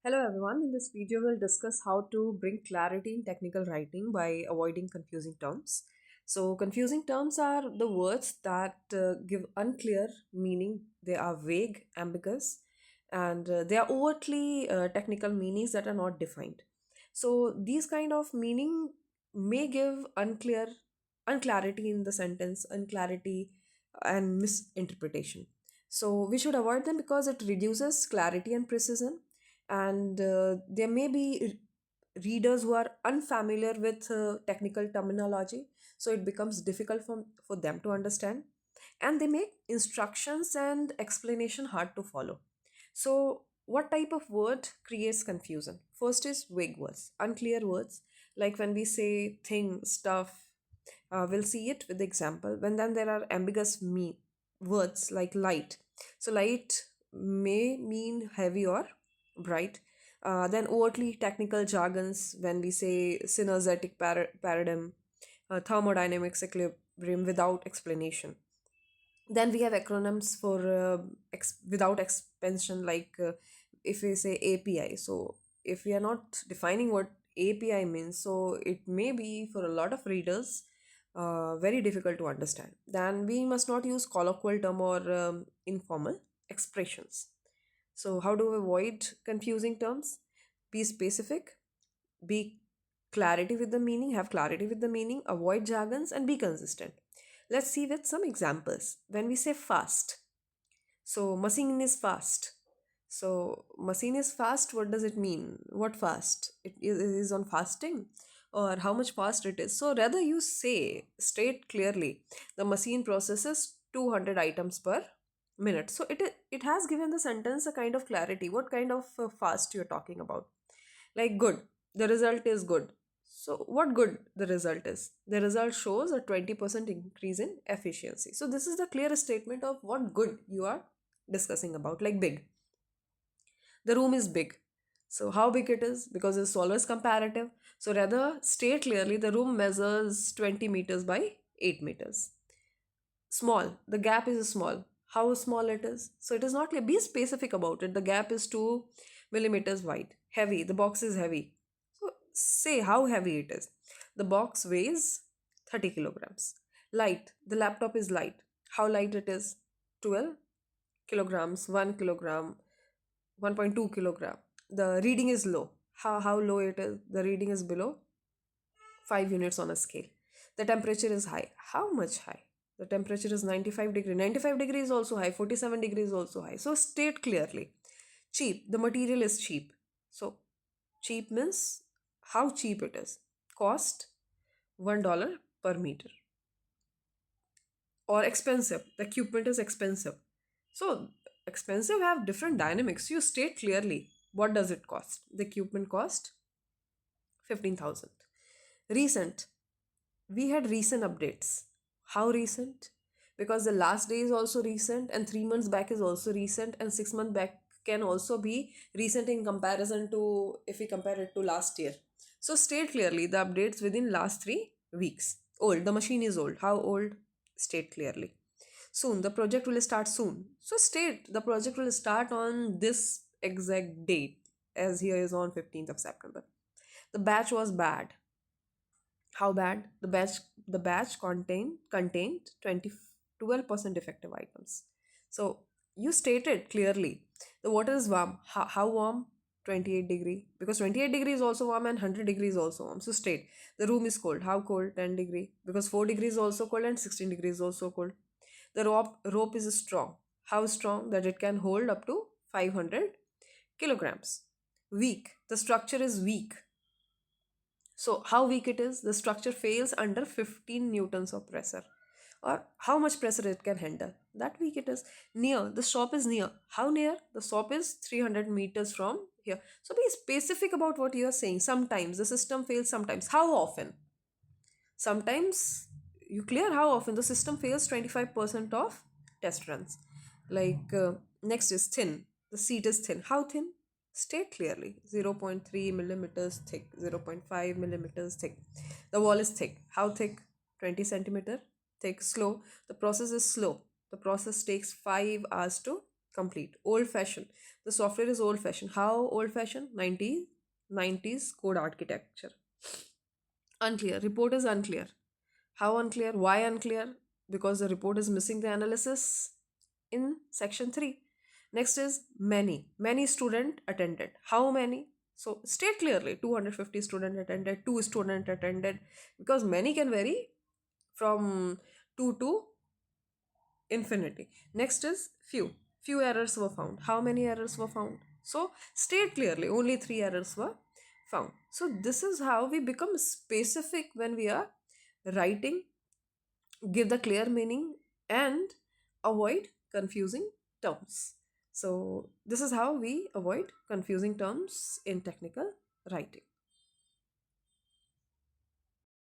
Hello everyone, in this video we'll discuss how to bring clarity in technical writing by avoiding confusing terms. So confusing terms are the words that give unclear meaning, they are vague, ambiguous, and they are overtly technical meanings that are not defined. So these kind of meaning may give unclarity in the sentence, unclarity and misinterpretation. So we should avoid them because it reduces clarity and precision, and there may be readers who are unfamiliar with technical terminology, so it becomes difficult for them to understand, and they make instructions and explanation hard to follow. So what type of word creates confusion? First is vague words, unclear words, like when we say thing, stuff. We'll see it with the example. When then there are ambiguous words like light. So light may mean heavy or bright. Then overtly technical jargons when we say synergetic paradigm, thermodynamics equilibrium without explanation. Then we have acronyms for without expansion, like if we say API. So if we are not defining what API means, so it may be for a lot of readers very difficult to understand. Then we must not use colloquial term or informal expressions. So how do we avoid confusing terms? Be specific, be clarity with the meaning, have clarity with the meaning, avoid jargons, and be consistent. Let's see with some examples. When we say fast, so machine is fast. So machine is fast, what does it mean? What fast? It is on fasting, or how much fast it is. So rather you state clearly the machine processes 200 items per minute. So it has given the sentence a kind of clarity. What kind of fast you're talking about? Like good, the result is good. So what good the result is? The result shows a 20% increase in efficiency. So this is the clearest statement of what good you are discussing about. Like big, the room is big. So how big it is? Because it's always comparative. So rather state clearly the room measures 20 meters by 8 meters. Small, the gap is small. How small it is? So it is not clear. Be specific about it. The gap is 2 millimeters wide. Heavy, the box is heavy. So say how heavy it is. The box weighs 30 kilograms. Light, the laptop is light. How light it is? 12 kilograms, 1 kilogram, 1.2 kilogram. The reading is low. How low it is? The reading is below 5 units on a scale. The temperature is high. How much high? The temperature is 95 degree. 95 degrees is also high. 47 degrees is also high. So state clearly. Cheap. The material is cheap. So cheap means how cheap it is. Cost $1 per meter. Or expensive. The equipment is expensive. So expensive have different dynamics. You state clearly what does it cost. The equipment cost 15,000. Recent. We had recent updates. How recent? Because the last day is also recent, and 3 months back is also recent, and 6 months back can also be recent in comparison to if we compare it to last year. So state clearly the updates within last 3 weeks. Old, the machine is old. How old? State clearly. Soon, the project will start soon. So state the project will start on this exact date, as here is on 15th of September. The batch was bad. How bad? The batch contained 12% defective items. So you stated clearly the water is warm. How warm? 28 degree, because 28 degree is also warm and 100 degree is also warm. So state the room is cold. How cold? 10 degree, because 4 degrees is also cold and 16 degrees is also cold. The rope is strong. How strong? That it can hold up to 500 kilograms. Weak, the structure is weak. So how weak it is? The structure fails under 15 newtons of pressure. Or how much pressure it can handle. That weak it is. Near, the shop is near. How near? The shop is 300 meters from here. So be specific about what you are saying. Sometimes the system fails, sometimes. How often? Sometimes you clear how often the system fails 25% of test runs. Like next is thin. The seat is thin. How thin? State clearly. 0.3 millimeters thick, 0.5 millimeters thick. The wall is thick. How thick? 20 centimeter thick. Slow. The process is slow. The process takes 5 hours to complete. Old fashioned. The software is old fashioned. How old fashioned? 90s code architecture. Unclear. Report is unclear. How unclear? Why unclear? Because the report is missing the analysis in section 3. Next is many. Many student attended. How many? So state clearly 250 student attended, 2 student attended, because many can vary from 2 to infinity. Next is few. Few errors were found. How many errors were found? So state clearly only 3 errors were found. So this is how we become specific when we are writing, give the clear meaning, and avoid confusing terms. So this is how we avoid confusing terms in technical writing.